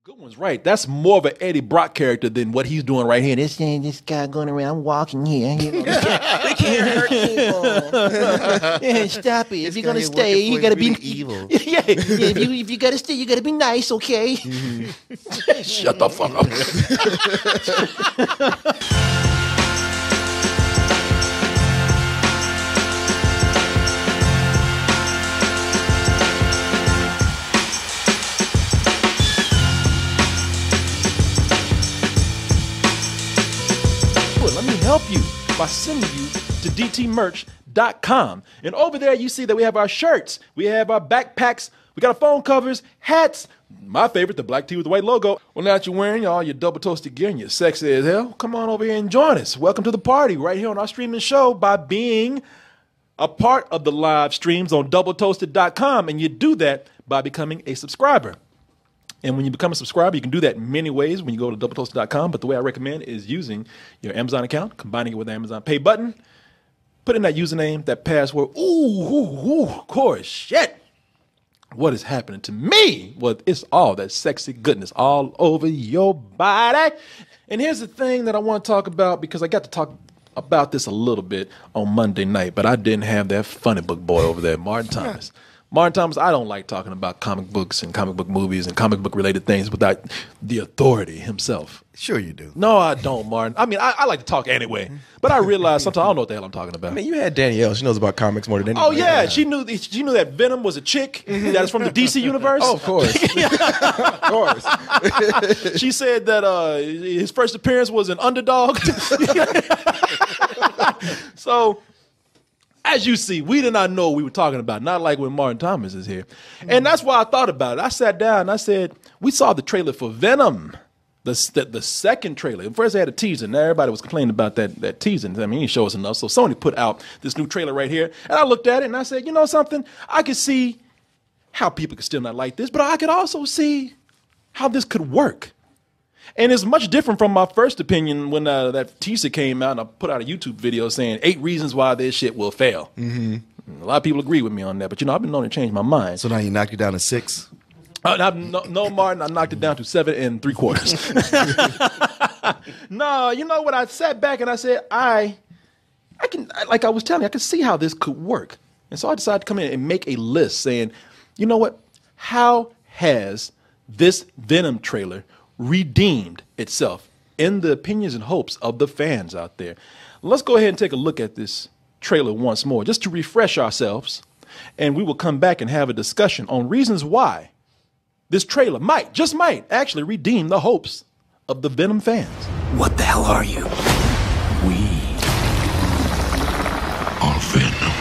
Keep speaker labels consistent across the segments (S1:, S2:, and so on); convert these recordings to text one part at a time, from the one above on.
S1: Good one's right. That's more of an Eddie Brock character than what he's doing right here. This guy going around, I'm walking here. You know, we can't hurt people. Yeah, stop it. If you're gonna stay, you gotta be
S2: evil.
S1: Yeah, if you gotta stay, you gotta be nice, okay? Shut the fuck up. Let me help you by sending you to dtmerch.com. And over there, you see that we have our shirts, we have our backpacks, we got our phone covers, hats. My favorite, the black tee with the white logo. Well, now that you're wearing all your double toasted gear and you're sexy as hell, come on over here and join us. Welcome to the party right here on our streaming show by being a part of the live streams on doubletoasted.com. And you do that by becoming a subscriber. And when you become a subscriber, you can do that in many ways when you go to doubletoasted.com. But the way I recommend is using your Amazon account, combining it with the Amazon Pay button, put in that username, that password. Ooh, of course, shit. What is happening to me? Well, it's all that sexy goodness all over your body. And here's the thing that I want to talk about, because I got to talk about this a little bit on Monday night, but I didn't have that funny book boy over there, Martin Thomas. Martin Thomas, I don't like talking about comic books and comic book movies and comic book related things without the authority himself.
S2: Sure you do.
S1: No, I don't, Martin. I mean, I like to talk anyway, but I realize sometimes I don't know what the hell I'm talking about.
S3: I mean, you had Danielle. She knows about comics more than anybody.
S1: Oh, yeah. She knew that Venom was a chick that is from the DC universe.
S3: Oh, of course. Of course.
S1: She said that his first appearance was an underdog. So, as you see, we did not know what we were talking about, not like when Martin Thomas is here. And that's why I thought about it. I sat down and I said, we saw the trailer for Venom, the second trailer. First they had a teaser, and everybody was complaining about that teaser. I mean, he didn't show us enough. So Sony put out this new trailer right here. And I looked at it and I said, you know something? I could see how people could still not like this, but I could also see how this could work. And it's much different from my first opinion when that teaser came out and I put out a YouTube video saying 8 reasons why this shit will fail. Mm-hmm. A lot of people agree with me on that, but you know, I've been known to change my mind.
S2: So now you knocked it down to 6?
S1: No, Martin, I knocked it down to 7 3/4. No, you know what? I sat back and I said, I was telling you, I could see how this could work. And so I decided to come in and make a list saying, you know what? How has this Venom trailer redeemed itself in the opinions and hopes of the fans out there? Let's go ahead and take a look at this trailer once more, just to refresh ourselves, and we will come back and have a discussion on reasons why this trailer might actually redeem the hopes of the Venom fans.
S4: What the hell are you? We are Venom.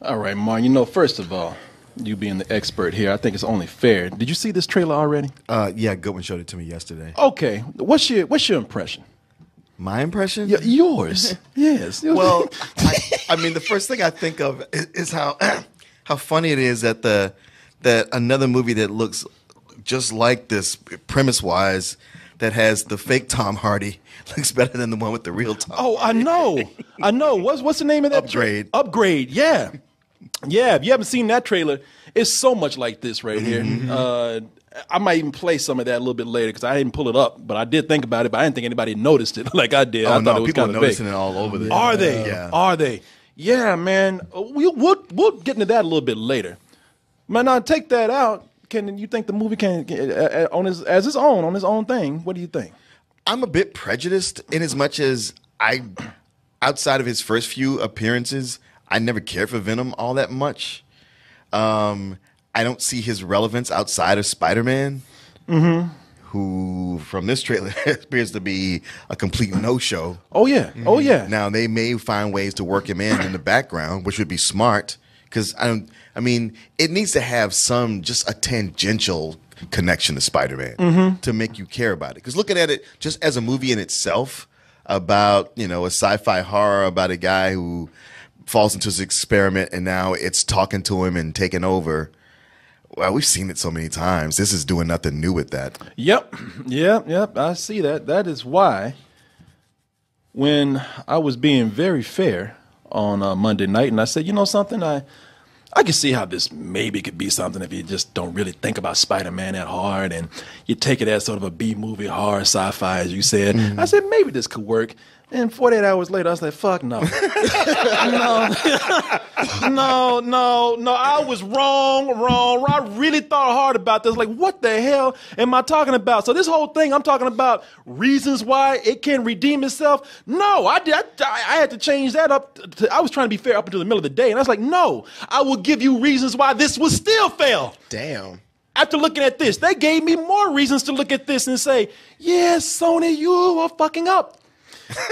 S1: All right, Martin, you know, first of all, you being the expert here, I think it's only fair. Did you see this trailer already?
S2: Yeah, Goodwin showed it to me yesterday.
S1: Okay. What's your impression?
S2: My impression?
S1: Yours. Yes.
S2: Well, I mean, the first thing I think of is how funny it is that another movie that looks just like this premise-wise, that has the fake Tom Hardy, looks better than the one with the real Tom.
S1: Oh, I know. What's the name of that? Upgrade. Yeah. Yeah, if you haven't seen that trailer, it's so much like this right here. I might even play some of that a little bit later because I didn't pull it up, but I did think about it, but I didn't think anybody noticed it like I did. I thought it was
S2: people
S1: kind
S2: are
S1: of
S2: noticing
S1: big.
S2: it all over there.
S1: Are they?
S2: Yeah.
S1: Are they? Yeah, man. We'll get into that a little bit later. Man, now take that out. Can you think the movie can on his own thing? What do you think?
S2: I'm a bit prejudiced in as much as outside of his first few appearances, I never cared for Venom all that much. I don't see his relevance outside of Spider-Man, who from this trailer appears to be a complete no-show.
S1: Oh yeah, oh yeah.
S2: Now they may find ways to work him in the background, which would be smart because I mean, it needs to have just a tangential connection to Spider-Man to make you care about it. Because looking at it just as a movie in itself about, a sci-fi horror about a guy who falls into this experiment and now it's talking to him and taking over. Well, we've seen it so many times. This is doing nothing new with that.
S1: Yep. I see that. That is why when I was being very fair on Monday night, and I said, you know something, I can see how this maybe could be something if you just don't really think about Spider-Man that hard and you take it as sort of a B-movie, horror, sci-fi, as you said. I said, maybe this could work. And 48 hours later, I was like, fuck no. No, I was wrong. I really thought hard about this. Like, what the hell am I talking about? So this whole thing, I'm talking about reasons why it can redeem itself. No, I had to change that up. I was trying to be fair up until the middle of the day. And I was like, no, I will give you reasons why this will still fail.
S3: Damn.
S1: After looking at this, they gave me more reasons to look at this and say, yes, Sony, you are fucking up.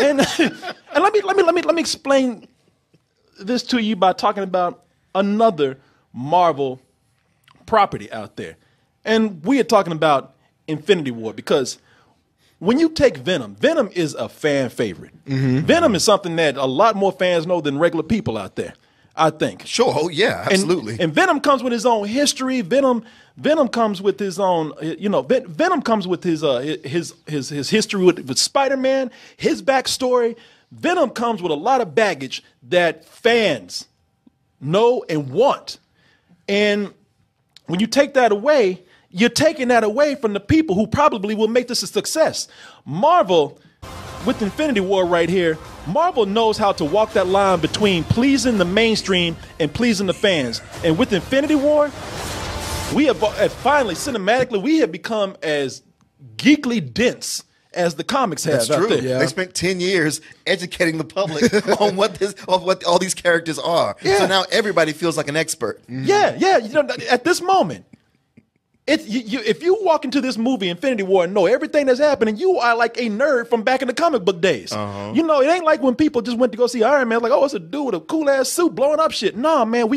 S1: And let me explain this to you by talking about another Marvel property out there. And we are talking about Infinity War, because when you take Venom, Venom is a fan favorite. Venom is something that a lot more fans know than regular people out there, I think.
S2: Sure. Oh, yeah, absolutely.
S1: And Venom comes with his own history. Venom comes with his own, Venom comes with his history with Spider-Man, his backstory. Venom comes with a lot of baggage that fans know and want. And when you take that away, you're taking that away from the people who probably will make this a success. Marvel, with Infinity War right here, Marvel knows how to walk that line between pleasing the mainstream and pleasing the fans. And with Infinity War, we have finally, cinematically, we have become as geekly dense as the comics have.
S2: That's true.
S3: Yeah.
S2: They spent 10 years educating the public on what all these characters are.
S1: Yeah.
S2: So now everybody feels like an expert.
S1: Yeah. At this moment, if you walk into this movie, Infinity War, and know everything that's happening, you are like a nerd from back in the comic book days. You know, it ain't like when people just went to go see Iron Man, like, oh, it's a dude with a cool ass suit blowing up shit. Nah, man,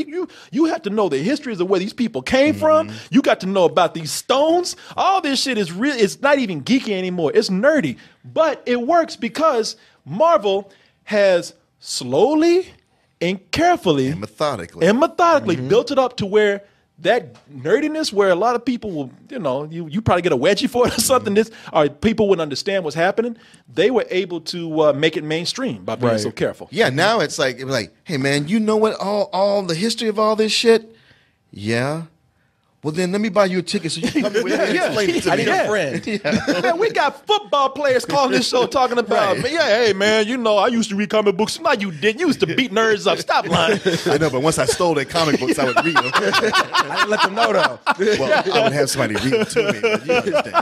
S1: you have to know the histories of where these people came from. You got to know about these stones. All this shit is real. It's not even geeky anymore. It's nerdy, but it works because Marvel has slowly and carefully
S2: And methodically
S1: built it up to where that nerdiness, where a lot of people will, you probably get a wedgie for it or something, or people wouldn't understand what's happening. They were able to make it mainstream by being so careful.
S2: Yeah, now it's like, hey, man, you know what all the history of all this shit? Yeah. Well, then let me buy you a ticket so you can come with me and explain it to me.
S3: I need a friend.
S1: Man, we got football players calling this show talking about, hey, man, I used to read comic books. No, you didn't. You used to beat nerds up. Stop lying.
S2: I know, but once I stole their comic books, I would read them.
S3: I didn't let them know, though.
S2: Well, I would have somebody read them to me. But you understand.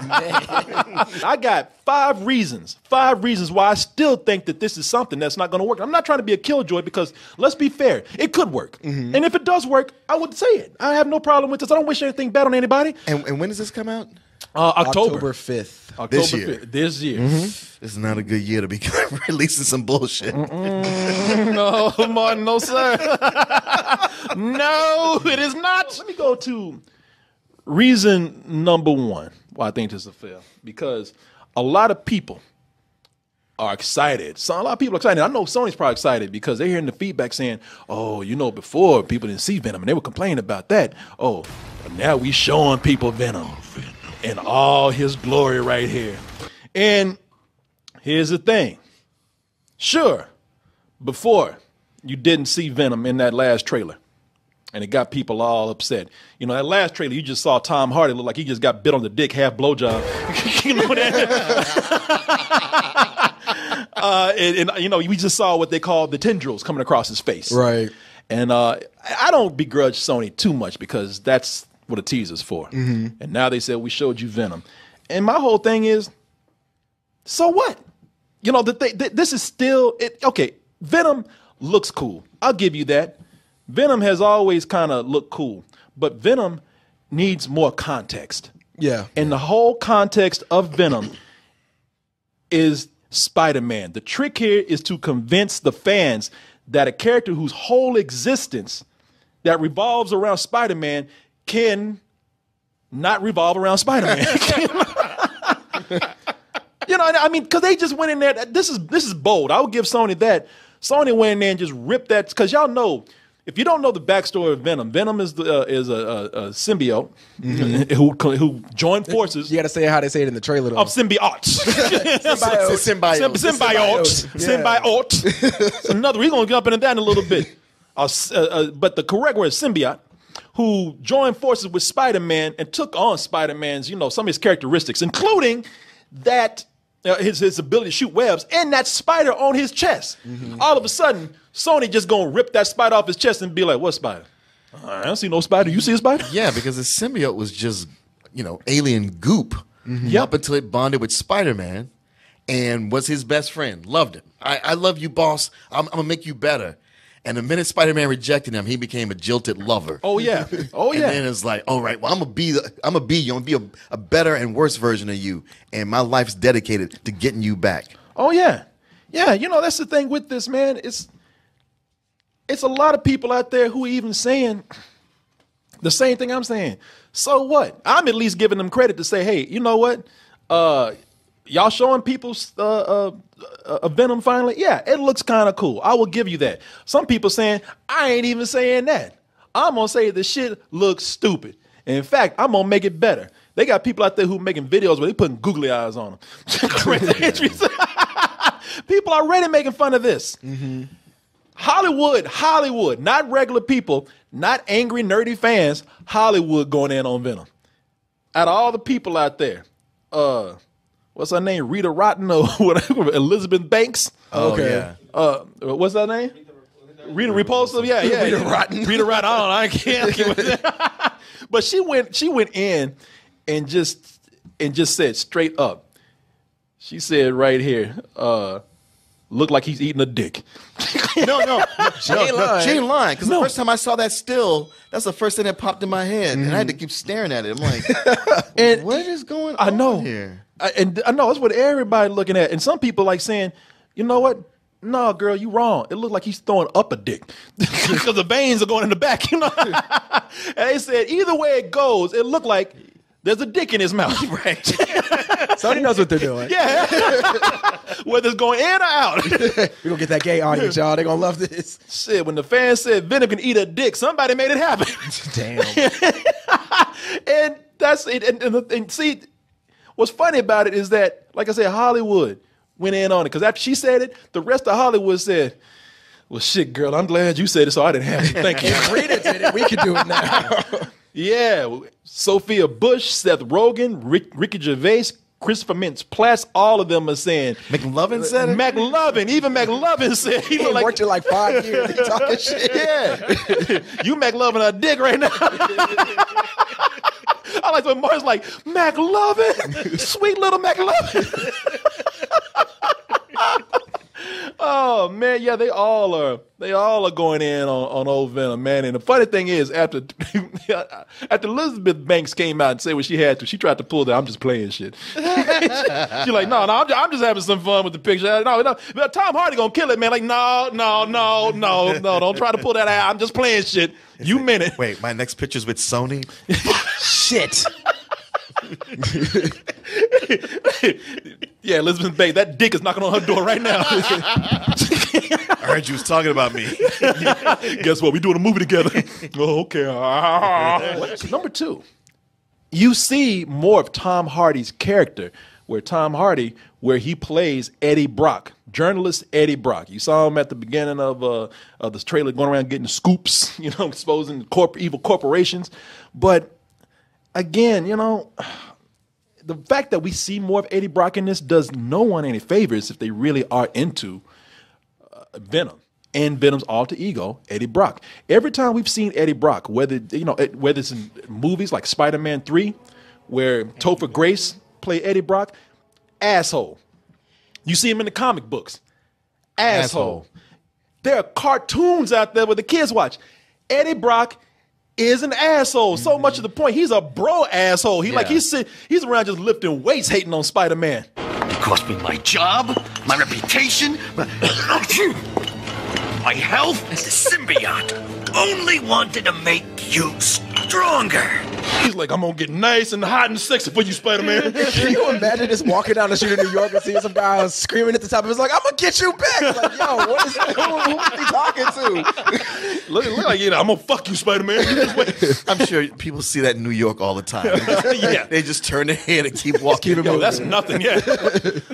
S1: I got 5 reasons why I still think that this is something that's not going to work. I'm not trying to be a killjoy, because let's be fair, it could work. And if it does work, I would say it. I have no problem with this. I don't wish anything bad on anybody.
S2: And when does this come out?
S1: October
S3: 5th.
S1: October
S2: This year.
S1: 5th, this year.
S2: This is not a good year to be releasing some bullshit.
S1: No, Martin, no, sir. No, it is not. Let me go to reason number 1 why I think this is a fail. Because a lot of people are excited. So a lot of people are excited. I know Sony's probably excited because they're hearing the feedback saying, oh, before people didn't see Venom and they were complaining about that. Oh, but now we showing people Venom in all his glory right here. And here's the thing. Sure, before you didn't see Venom in that last trailer, and it got people all upset. That last trailer, you just saw Tom Hardy look like he just got bit on the dick, half blowjob. You know that? We just saw what they call the tendrils coming across his face.
S3: Right.
S1: And I don't begrudge Sony too much, because that's what a teaser's for. And now they said, we showed you Venom. And my whole thing is, so what? This is still, okay, Venom looks cool. I'll give you that. Venom has always kind of looked cool, but Venom needs more context.
S3: Yeah.
S1: And the whole context of Venom is Spider-Man. The trick here is to convince the fans that a character whose whole existence that revolves around Spider-Man can not revolve around Spider-Man. Because they just went in there. This is bold. I would give Sony that. Sony went in there and just ripped that, because y'all know, if you don't know the backstory of Venom, Venom is a symbiote who joined forces.
S3: You got to say how they say it in the trailer, though.
S1: Of symbiotes. Symbiote. So another, we're going to jump into that in a little bit. But the correct word is symbiote, who joined forces with Spider-Man and took on Spider-Man's, some of his characteristics, including that his ability to shoot webs and that spider on his chest. All of a sudden, Sony just going to rip that spider off his chest and be like, what spider? I don't see no spider. You see a spider?
S2: Yeah, because the symbiote was just, alien goop up until it bonded with Spider-Man and was his best friend. Loved him. I love you, boss. I'm going to make you better. And the minute Spider-Man rejected him, he became a jilted lover.
S1: Oh yeah, oh yeah.
S2: And then it's like, all right, well, I'm gonna be you. I'm gonna be a better and worse version of you, and my life's dedicated to getting you back.
S1: Oh yeah, yeah. That's the thing with this, man. It's a lot of people out there who are even saying the same thing I'm saying. So what? I'm at least giving them credit to say, hey, you know what? Y'all showing people a Venom finally? Yeah, it looks kind of cool. I will give you that. Some people saying, I ain't even saying that. I'm going to say the shit looks stupid. And in fact, I'm going to make it better. They got people out there who making videos where they putting googly eyes on them. People are already making fun of this. Hollywood, not regular people, not angry, nerdy fans, Hollywood going in on Venom. Out of all the people out there, what's her name? Rita Rotten or whatever? Elizabeth Banks.
S2: Okay.
S1: What's that name? Rita Repulsive. Yeah.
S3: Rita Rotten.
S1: Rita Rotten. I can't. But she went in and just said straight up. She said right here, look like he's eating a dick.
S2: No, she ain't lying. Because the first time I saw that still, that's the first thing that popped in my head, and I had to keep staring at it. I'm like, what is going on here?
S1: I know that's what everybody looking at, and some people like saying, you know what? No, girl, you wrong. It looked like he's throwing up a dick because the veins are going in the back. And they said either way it goes, it looked like there's a dick in his mouth. Right.
S3: Sony knows what they're doing.
S1: Yeah. Whether it's going in or out.
S3: We're going to get that gay audience, y'all. They're going to love this.
S1: Shit, when the fans said Venom can eat a dick, somebody made it happen.
S3: Damn.
S1: And that's it. And see, what's funny about it is that, like I said, Hollywood went in on it. Because after she said it, the rest of Hollywood said, well, shit, girl, I'm glad you said it, so I didn't have to. Thank you.
S3: If Rita did it, we can do it now.
S1: Yeah. Sophia Bush, Seth Rogen, Ricky Gervais, Christopher Mintz-Plasse, all of them are saying.
S2: McLovin said it?
S1: Even McLovin said.
S3: He worked you like 5 years. He talking shit.
S1: Yeah. You McLovin a dick right now. I like when Mark's like, McLovin? Sweet little McLovin. Oh man, yeah, they all are going in on old Venom, man. And the funny thing is, after Elizabeth Banks came out and said what she had to, she tried to pull that. I'm just playing shit. She's like, no, I'm just having some fun with the picture. No, Tom Hardy gonna kill it, man. Like, no, don't try to pull that out. I'm just playing shit. You meant it.
S2: Wait, my next picture's with Sony.
S3: Shit.
S1: Yeah, Elizabeth Banks, that dick is knocking on her door right now.
S2: I heard you was talking about me.
S1: Guess what? We doing a movie together. Oh, okay. Number 2, you see more of Tom Hardy's character, where he plays Eddie Brock, journalist Eddie Brock. You saw him at the beginning of this trailer going around getting scoops, exposing evil corporations. But again, the fact that we see more of Eddie Brock in this does no one any favors if they really are into Venom and Venom's alter ego, Eddie Brock. Every time we've seen Eddie Brock, whether it's in movies like Spider-Man 3, where Topher Grace played Eddie Brock, asshole. You see him in the comic books, asshole. There are cartoons out there where the kids watch. Eddie Brock is an asshole. So much to the point, he's a bro asshole. He's around just lifting weights, hating on Spider-Man.
S4: It cost me my job, my reputation, my health. The symbiote only wanted to make you stronger.
S1: He's like, I'm gonna get nice and hot and sexy for you, Spider-Man.
S3: Can you imagine just walking down the street in New York and seeing some guy screaming at the top of his like, I'm gonna get you back. It's like, yo, who is he talking to?
S1: look like, I'm gonna fuck you, Spider-Man. You just wait.
S2: I'm sure people see that in New York all the time.
S1: Yeah.
S2: They just turn their head and keep walking.
S1: Yo, that's nothing, yeah.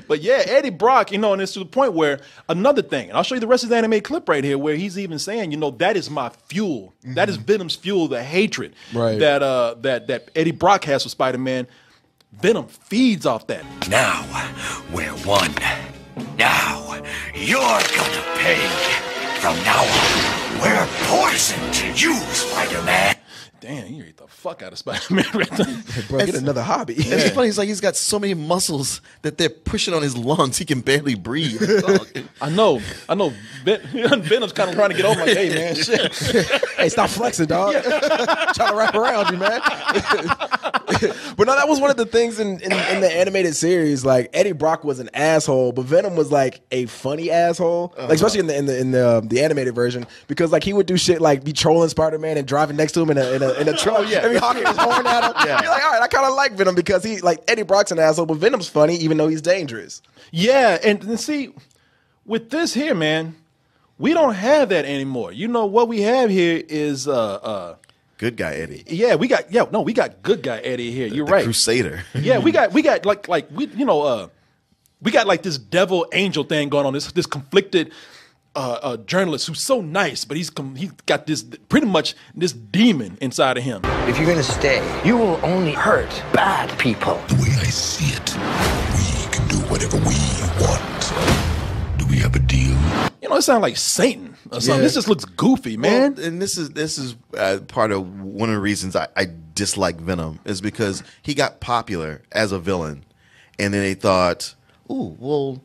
S1: But yeah, Eddie Brock, and it's to the point where another thing, and I'll show you the rest of the anime clip right here, where he's even saying, that is my fuel. That is Venom's fuel, the hatred that Eddie Brock has for Spider-Man. Venom feeds off that.
S4: Now, we're one. Now, you're gonna pay. From now on, we're poison to you, Spider-Man.
S1: Damn, you ate the fuck out of Spider-Man right there.
S3: Bro, get another hobby.
S2: It's funny. It's like he's got so many muscles that they're pushing on his lungs. He can barely breathe.
S1: I know. Venom's kind of trying to get over my hey, man. Shit.
S3: Hey, stop flexing, dog. Trying to wrap around you, man. But no, that was one of the things in the animated series. Like, Eddie Brock was an asshole, but Venom was like a funny asshole. Like, especially in the animated version, because like he would do shit like be trolling Spider-Man and driving next to him in a truck. And be honking his horn at him. Yeah. You're like, all right, I kind of like Venom because he like Eddie Brock's an asshole, but Venom's funny even though he's dangerous.
S1: Yeah, and see, with this here, man, we don't have that anymore. What we have here is
S2: Good guy Eddie.
S1: Yeah, we got good guy Eddie here. You're right.
S2: Crusader.
S1: Yeah, we got we got like this devil angel thing going on. This conflicted journalist who's so nice, but he's got this pretty much this demon inside of him.
S5: If you're gonna stay, you will only hurt bad people.
S6: The way I see it, we can do whatever we want. Do we have a deal?
S1: It sounds like Satan or something. This just looks goofy, man.
S2: Well, and this is part of one of the reasons I dislike Venom is because he got popular as a villain, and then they thought, ooh, well,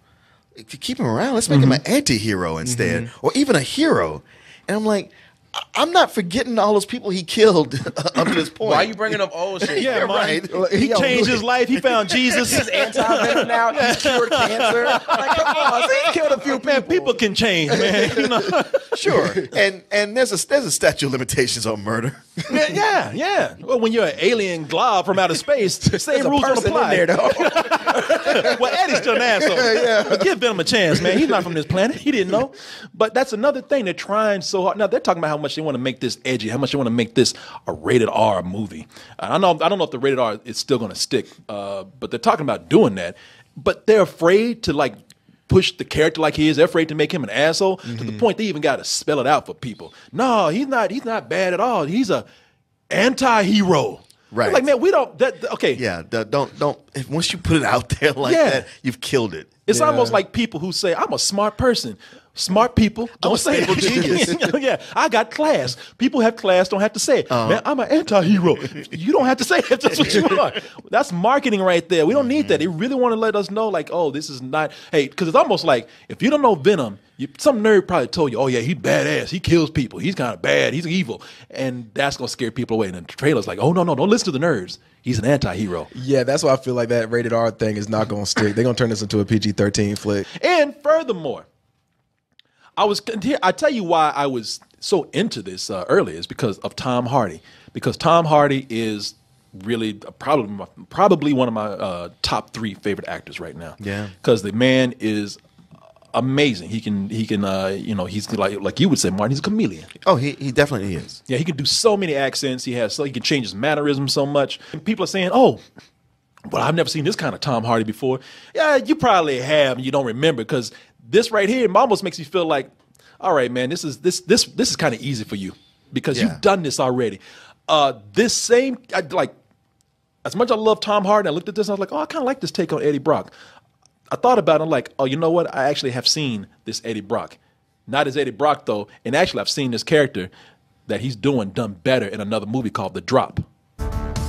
S2: if you keep him around, let's make him an anti-hero instead, or even a hero. And I'm like, I'm not forgetting all those people he killed up to this point.
S3: Why are you bringing up old shit?
S1: Yeah, right. He changed his life. He found Jesus.
S3: He's anti-venom now. He's cured cancer. Like, come on, so he killed a few people.
S1: Man, people can change, man.
S2: Sure. And there's a statute of limitations on murder.
S1: Yeah. Well, when you're an alien glob from outer space, the same rules don't apply.
S3: In there, though.
S1: Well, Eddie's still an asshole. But give Venom a chance, man. He's not from this planet. He didn't know. But that's another thing. They're trying so hard. Now, they're talking about how much they want to make this edgy, how much they want to make this a rated R movie. I don't know if the rated R is still going to stick, but they're talking about doing that. But they're afraid to like push the character like he is. They're afraid to make him an asshole to the point they even got to spell it out for people. No, he's not bad at all. He's a anti-hero.
S2: Right.
S1: Like, man, we don't. Okay.
S2: Yeah. Don't. Once you put it out there like that, you've killed it.
S1: It's almost like people who say, I'm a smart person. Smart people don't say
S2: stable genius.
S1: Yeah, I got class. People have class, don't have to say it. Man, I'm an anti-hero. You don't have to say it. That's what you are. That's marketing right there. We don't need that. They really want to let us know, like, oh, this is not. Hey, because it's almost like if you don't know Venom, some nerd probably told you, oh yeah, he's badass. He kills people. He's kind of bad. He's evil, and that's gonna scare people away. And the trailer's like, oh no, don't listen to the nerds. He's an anti-hero.
S3: Yeah, that's why I feel like that rated R thing is not gonna stick. They're gonna turn this into a PG-13 flick.
S1: And furthermore, I tell you why I was so into this earlier is because of Tom Hardy. Because Tom Hardy is really probably one of my top 3 favorite actors right now.
S2: Yeah.
S1: Because the man is amazing. He can he's like you would say, Martin, he's a chameleon.
S2: Oh, he definitely is.
S1: Yeah, he can do so many accents. He can change his mannerisms so much. And people are saying, oh, well, I've never seen this kind of Tom Hardy before. Yeah, you probably have, and you don't remember because this right here almost makes you feel like, all right, man, this is kind of easy for you because you've done this already. This same, like, as much as I love Tom Hardy, I looked at this and I was like, oh, I kind of like this take on Eddie Brock. I thought about it, I'm like, oh, you know what? I actually have seen this Eddie Brock. Not as Eddie Brock, though, and actually I've seen this character that he's done better in another movie called The Drop.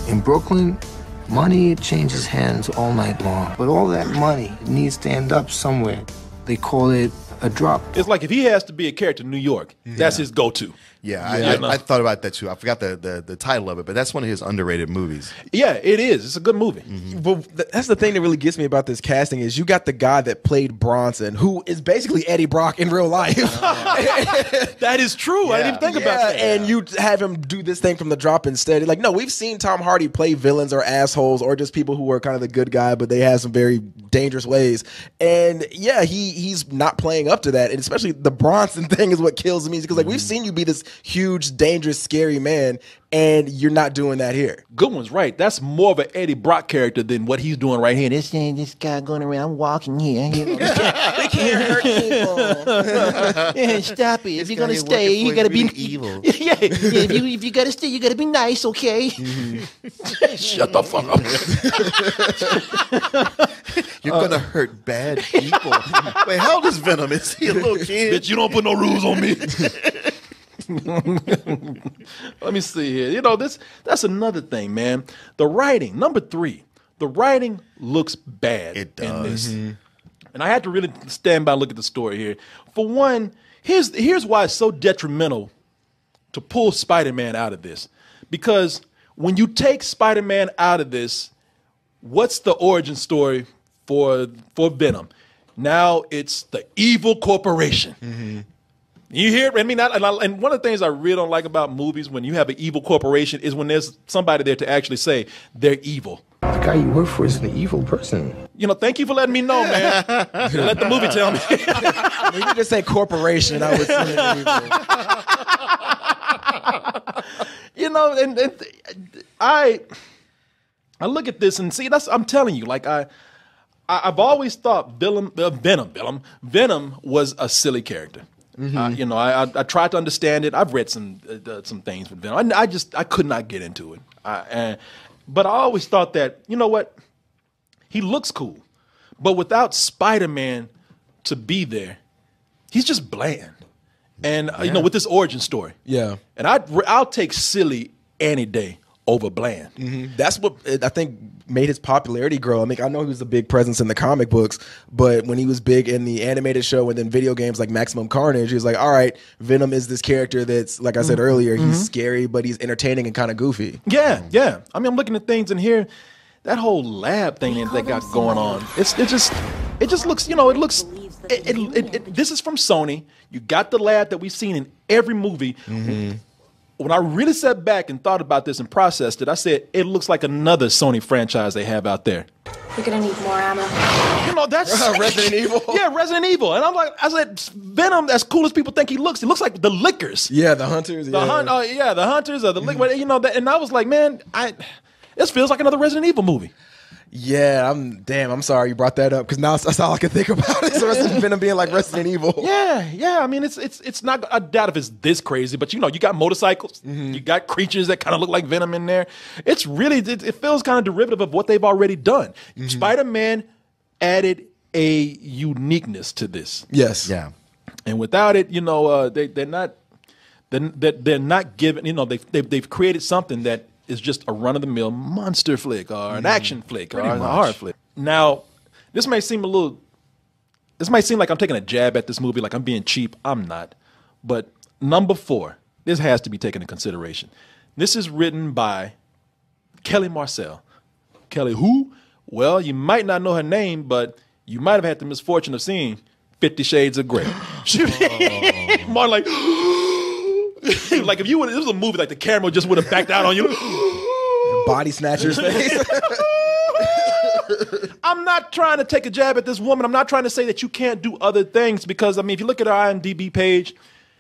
S5: In Brooklyn, money changes hands all night long, but all that money needs to end up somewhere. They call it a drop.
S1: It's like if he has to be a character in New York, that's his go-to.
S2: Yeah, I thought about that too. I forgot the title of it, but that's one of his underrated movies.
S1: Yeah, it is. It's a good movie.
S3: But that's the thing that really gets me about this casting is you got the guy that played Bronson, who is basically Eddie Brock in real life.
S1: That is true. I didn't even think about that.
S3: And you have him do this thing from the drop instead. Like, no, we've seen Tom Hardy play villains or assholes or just people who are kind of the good guy, but they have some very dangerous ways. And yeah, he's not playing up to that. And especially the Bronson thing is what kills me, because like we've seen you be this huge, dangerous, scary man, and you're not doing that here.
S1: Good one's right. That's more of an Eddie Brock character than what he's doing right here. This guy going around, I'm walking here. You know, they can't hurt people. Yeah, stop it. If you're gonna stay, you gotta be
S2: evil.
S1: Yeah, if you gotta stay, you gotta be nice, okay? Shut the fuck up.
S2: You're gonna hurt bad people. Wait, how old is Venom? Is he a little kid?
S1: Bitch, you don't put no rules on me. Let me see here. You know, that's another thing, man. The writing, number 3. The writing looks bad.
S2: It does.
S1: In this. And I had to really stand by and look at the story here. For one, here's why it's so detrimental to pull Spider-Man out of this. Because when you take Spider-Man out of this, what's the origin story for Venom? Now it's the evil corporation. You hear it? I mean, and one of the things I really don't like about movies when you have an evil corporation is when there's somebody there to actually say they're evil.
S5: The guy you work for is an evil person.
S1: You know, thank you for letting me know, man. Let the movie tell me.
S3: You can just say corporation. I would say evil.
S1: You know, and I look at this and see, I'm telling you, like I've always thought Venom was a silly character. You know, I tried to understand it. I've read some things with Venom. I could not get into it. But I always thought that, you know what, he looks cool, but without Spider-Man to be there, he's just bland. And you know, with this origin story,
S3: Yeah.
S1: and I'll take silly any day over bland.
S3: That's what I think made his popularity grow. I mean, I know he was a big presence in the comic books, but when he was big in the animated show and then video games like Maximum Carnage, he was like, all right, Venom is this character that's, like I said earlier, he's scary, but he's entertaining and kind of goofy.
S1: Yeah. I mean, I'm looking at things in here. That whole lab thing that they got going on, it just looks, you know, it looks. This is from Sony. You got the lab that we've seen in every movie. When I really sat back and thought about this and processed it, I said, it looks like another Sony franchise they have out there.
S7: We're gonna need more ammo.
S1: You know, that's
S3: Resident Evil.
S1: Yeah, Resident Evil. And I said, Venom, as cool as people think he looks like the Lickers.
S3: Yeah, the Hunters.
S1: The Hunters or the Lickers. You know, and I was like, man, this feels like another Resident Evil movie.
S3: Yeah, I'm sorry you brought that up, because now that's all I can think about is Venom being like Resident Evil.
S1: Yeah. I mean, it's not. I doubt if it's this crazy, but you know, you got motorcycles, you got creatures that kind of look like Venom in there. It's really, it feels kind of derivative of what they've already done. Spider-Man added a uniqueness to this.
S3: Yes.
S2: Yeah.
S1: And without it, you know, they're not giving. You know, they've created something that is just a run-of-the-mill monster flick or an action flick or a horror flick. Now, this might seem like I'm taking a jab at this movie, like I'm being cheap. I'm not. But number 4, this has to be taken into consideration. This is written by Kelly Marcel. Kelly who? Well, you might not know her name, but you might have had the misfortune of seeing 50 Shades of Grey. More like... like if this was a movie, like the camera just would have backed out on you.
S3: Body snatchers face.
S1: I'm not trying to take a jab at this woman. I'm not trying to say that you can't do other things, because I mean, if you look at her IMDb page,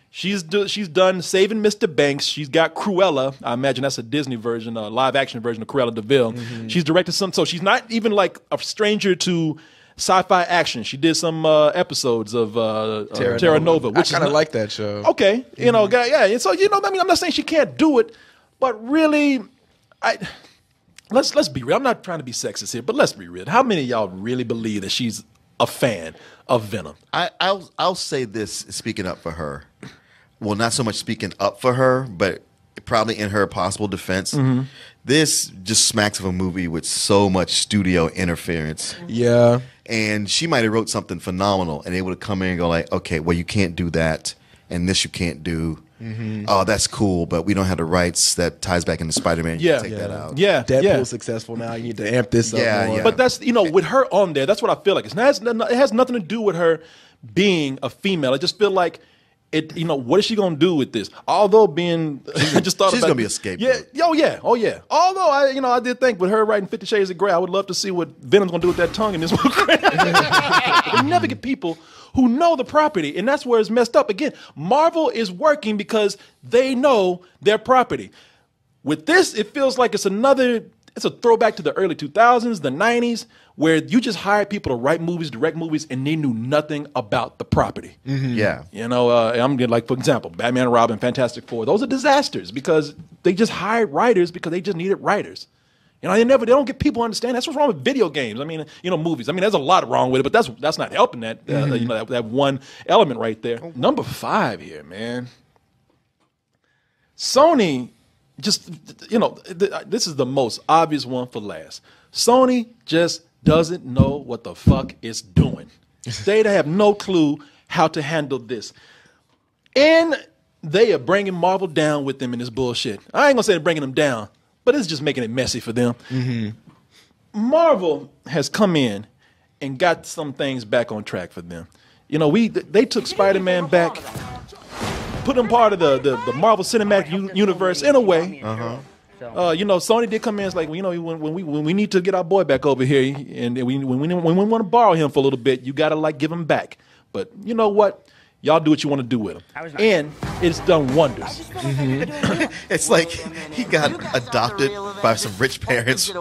S1: she's done Saving Mr. Banks. She's got Cruella. I imagine that's a Disney version, a live action version of Cruella de Vil. She's directed some, so she's not even like a stranger to sci-fi action. She did some episodes of Terra Nova, which
S3: I kind of like that show.
S1: Okay, you know, yeah. And so, you know, I mean, I'm not saying she can't do it, but really, let's be real. I'm not trying to be sexist here, but let's be real. How many of y'all really believe that she's a fan of Venom?
S2: I'll say this, speaking up for her. Well, not so much speaking up for her, but probably in her possible defense. This just smacks of a movie with so much studio interference.
S3: Yeah.
S2: And she might have wrote something phenomenal, and they would have come in and go like, okay, well, you can't do that, and this you can't do. oh, that's cool, but we don't have the rights that ties back into Spider-Man. You can take that out.
S1: Yeah,
S3: Deadpool's successful now. You need to amp this up more.
S2: Yeah.
S1: But that's, with her on there, that's what I feel like. It has nothing to do with her being a female. I just feel like what is she gonna do with this? Although being, I just thought
S2: she's
S1: about,
S2: gonna be a scapegoat.
S1: Yeah, oh yeah. Although I did think with her writing 50 Shades of Grey, I would love to see what Venom's gonna do with that tongue in this book. They never get people who know the property, and that's where it's messed up. Again, Marvel is working because they know their property. With this, it feels like it's a throwback to the early 2000s, the 90s, where you just hired people to write movies, direct movies, and they knew nothing about the property.
S2: Yeah.
S1: I'm getting, like, for example, Batman and Robin, Fantastic Four. Those are disasters because they just hired writers because they just needed writers. They don't get people to understand. That's what's wrong with video games. I mean, movies. I mean, there's a lot wrong with it, but that's not helping that, that one element right there. Number 5 here, man. Sony, this is the most obvious one for last. Sony just doesn't know what the fuck it's doing. They have no clue how to handle this. And they are bringing Marvel down with them in this bullshit. I ain't gonna say they're bringing them down, but it's just making it messy for them. Marvel has come in and got some things back on track for them. They took Spider-Man back, put him part of the Marvel Cinematic Universe in a way. Sony did come in. It's like, when we need to get our boy back over here, and when we want to borrow him for a little bit, you gotta give him back. But you know what? Y'all do what you want to do with him, and it's done wonders.
S2: It's like he got adopted by some rich parents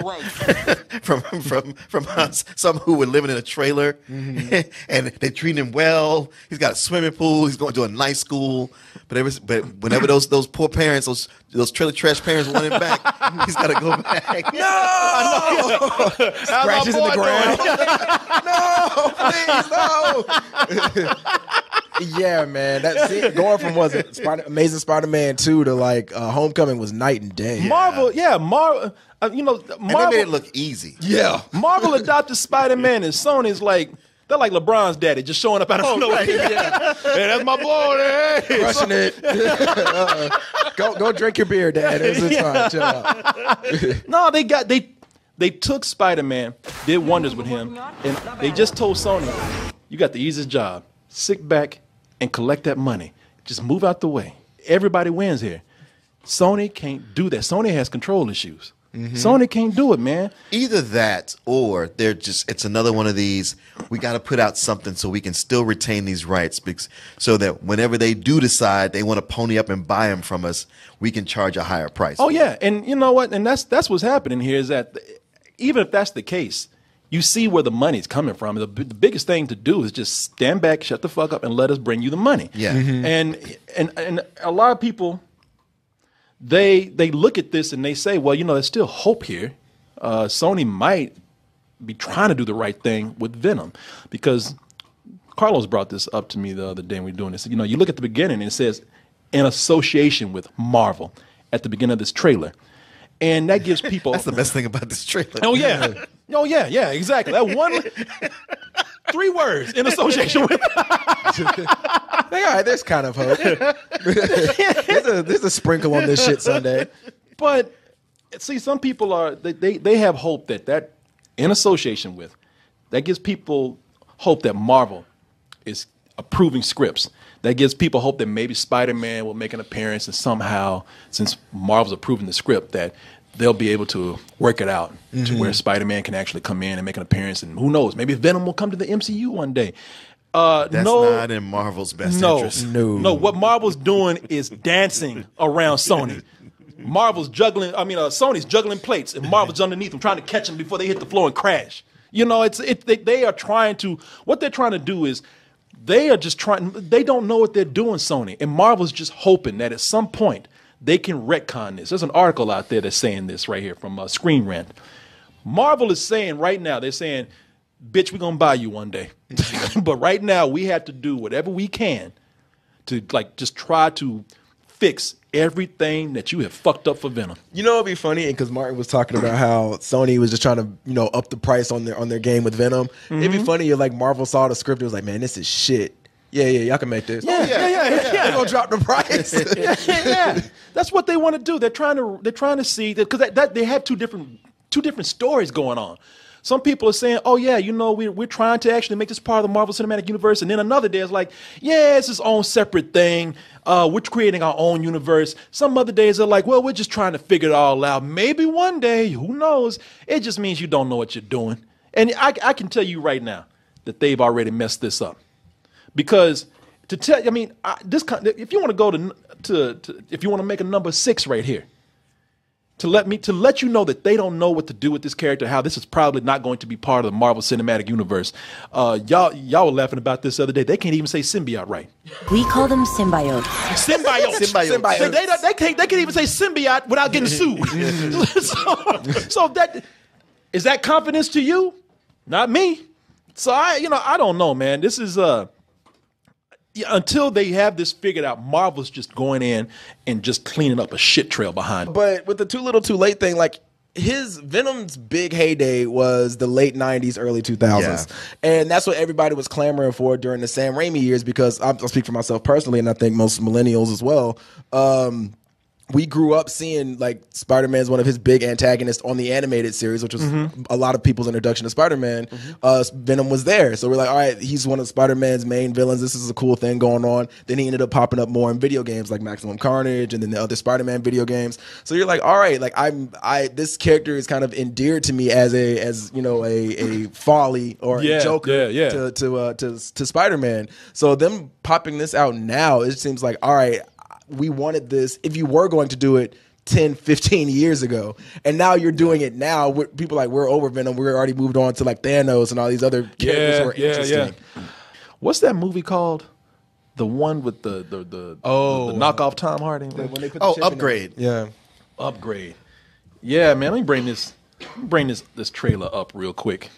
S2: from some who were living in a trailer, and they treat him well. He's got a swimming pool. He's going to a nice school. But whenever those poor parents, those trailer trash parents want him back, he's got to go back.
S3: No! Scratches in the ground. No, please, no. Yeah, man. Going from Amazing Spider-Man 2 to Homecoming was night and day.
S1: Marvel, Marvel.
S2: And they made it look easy.
S3: Yeah,
S1: Marvel adopted Spider-Man, and Sony's they're like LeBron's daddy, just showing up out of nowhere. Yeah. Hey, that's my boy. Hey.
S3: Crushing it. Go drink your beer, Dad. It's fine. Chill out.
S1: No, they took Spider-Man, did wonders with him, and they just told Sony, you got the easiest job. Sit back and collect that money. Just move out the way. Everybody wins here. Sony can't do that. Sony has control issues. Sony can't do it, man.
S2: Either that or it's another one of these, we got to put out something so we can still retain these rights so that whenever they do decide they want to pony up and buy them from us, we can charge a higher price.
S1: Oh, yeah. And you know what? And that's what's happening here is that even if that's the case, you see where the money's coming from. The biggest thing to do is just stand back, shut the fuck up, and let us bring you the money.
S2: Yeah.
S1: And a lot of people, they look at this and they say, well, there's still hope here. Sony might be trying to do the right thing with Venom, because Carlos brought this up to me the other day when we were doing this. You look at the beginning and it says, in association with Marvel at the beginning of this trailer. And that gives people...
S2: That's the best thing about this trailer.
S1: Oh, yeah. Oh, yeah, exactly. That one... 3 words in association with...
S3: All right, there's kind of hope. There's a sprinkle on this shit Sunday.
S1: But, see, some people are... They have hope that in association with, that gives people hope that Marvel is approving scripts. That gives people hope that maybe Spider-Man will make an appearance, and somehow, since Marvel's approving the script, that they'll be able to work it out to where Spider-Man can actually come in and make an appearance. And who knows, maybe Venom will come to the MCU one day.
S2: That's not in Marvel's best interest.
S1: No, what Marvel's doing is dancing around Sony. Sony's juggling plates, and Marvel's underneath them trying to catch them before they hit the floor and crash. They are trying to, what they're trying to do is, they don't know what they're doing, Sony. And Marvel's just hoping that at some point they can retcon this. There's an article out there that's saying this right here from Screen Rant. Marvel is saying right now, they're saying, bitch, we're going to buy you one day. But right now, we have to do whatever we can to just try to fix everything that you have fucked up for Venom.
S3: It'd be funny, because Martin was talking about how Sony was just trying to, up the price on their game with Venom. It'd be funny if Marvel saw the script, it was like, man, this is shit. Yeah, y'all can make this.
S1: Yeah.
S3: They're gonna drop the price.
S1: Yeah. That's what they want to do. They're trying to see that because they have two different stories going on. Some people are saying, "Oh yeah, we're trying to actually make this part of the Marvel Cinematic Universe," and then another day is like, "Yeah, it's its own separate thing. We're creating our own universe." Some other days are like, "Well, we're just trying to figure it all out. Maybe one day, who knows?" It just means you don't know what you're doing, and I can tell you right now that they've already messed this up. Because if you want to go to if you want to make a number 6 right here, to let you know that they don't know what to do with this character, how this is probably not going to be part of the Marvel Cinematic Universe. Y'all were laughing about this the other day. They can't even say symbiote right.
S7: We call them symbiotes.
S1: Symbiote. They can't even say symbiote without getting sued. so that is that confidence to you? Not me. So I don't know, man. This is until they have this figured out, Marvel's just going in and just cleaning up a shit trail behind it.
S3: But with the too little too late thing, like his Venom's big heyday was the late 90s, early 2000s.
S2: Yeah.
S3: And that's what everybody was clamoring for during the Sam Raimi years, because I'll speak for myself personally, and I think most millennials as well. We grew up seeing like Spider-Man's one of his big antagonists on the animated series, which was a lot of people's introduction to Spider-Man. Venom was there. So we're like, all right, he's one of Spider-Man's main villains. This is a cool thing going on. Then he ended up popping up more in video games like Maximum Carnage and then the other Spider-Man video games. So you're like, all right, like this character is kind of endeared to me as a folly or a Joker to Spider-Man. So them popping this out now, it seems like, all right, we wanted this if you were going to do it 10, 15 years ago. And now you're doing it now. People are like, we're over Venom. We're already moved on to like Thanos and all these other characters who are interesting.
S1: Yeah. What's that movie called? The one with the knockoff Tom Hardy?
S3: When they put the chip in
S2: Upgrade.
S3: there. Yeah.
S1: Upgrade. Yeah, man. Let me bring this trailer up real quick.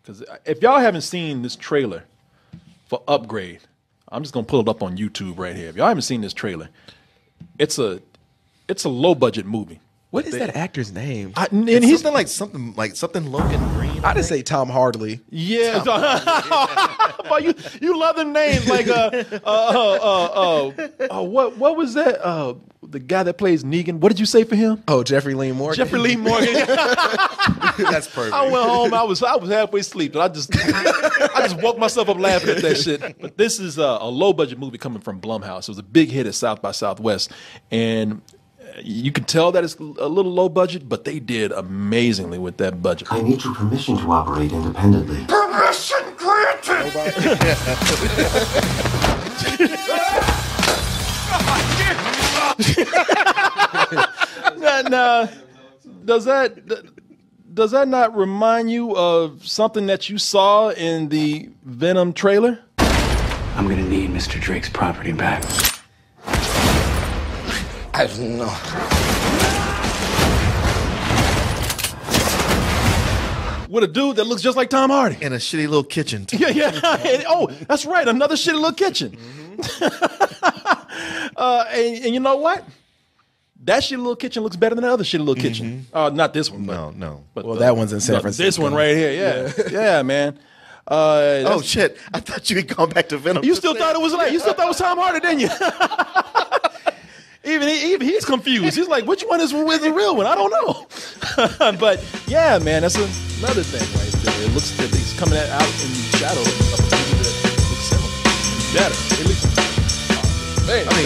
S1: Because if y'all haven't seen this trailer for Upgrade, I'm just gonna pull it up on YouTube right here. If y'all haven't seen this trailer, it's a low budget movie.
S3: What is that actor's name?
S1: And
S2: It's
S1: he's
S2: something like something Logan Green.
S3: I just say Tom Hardy.
S1: yeah. But you love the names like what was that? The guy that plays Negan. What did you say for him?
S3: Oh, Jeffrey Lee Morgan.
S1: Jeffrey Lee Morgan.
S2: That's perfect.
S1: I went home. I was halfway asleep. And I just woke myself up laughing at that shit. But this is a low budget movie coming from Blumhouse. It was a big hit at South by Southwest, and you can tell that it's a little low budget, but they did amazingly with that budget.
S8: I need your permission to operate independently.
S4: Permission granted!
S1: Now, does that not remind you of something that you saw in the Venom trailer?
S8: I'm gonna need Mr. Drake's property back.
S5: I don't know.
S1: With a dude that looks just like Tom Hardy.
S2: In a shitty little kitchen, too.
S1: Yeah. And, that's right. Another shitty little kitchen. And you know what? That shitty little kitchen looks better than the other shitty little kitchen. Not this one.
S2: No.
S1: But
S3: That one's in San Francisco.
S1: This one right here. Yeah, man.
S2: Oh shit! I thought you had gone back to Venom.
S1: You still thought it was Tom Hardy, didn't you? Even he's confused. He's like, which one is the real one? I don't know. But yeah, man, that's another thing right there. It looks like he's coming out in the shadow of a movie that looks similar. Better. At least.
S2: I mean,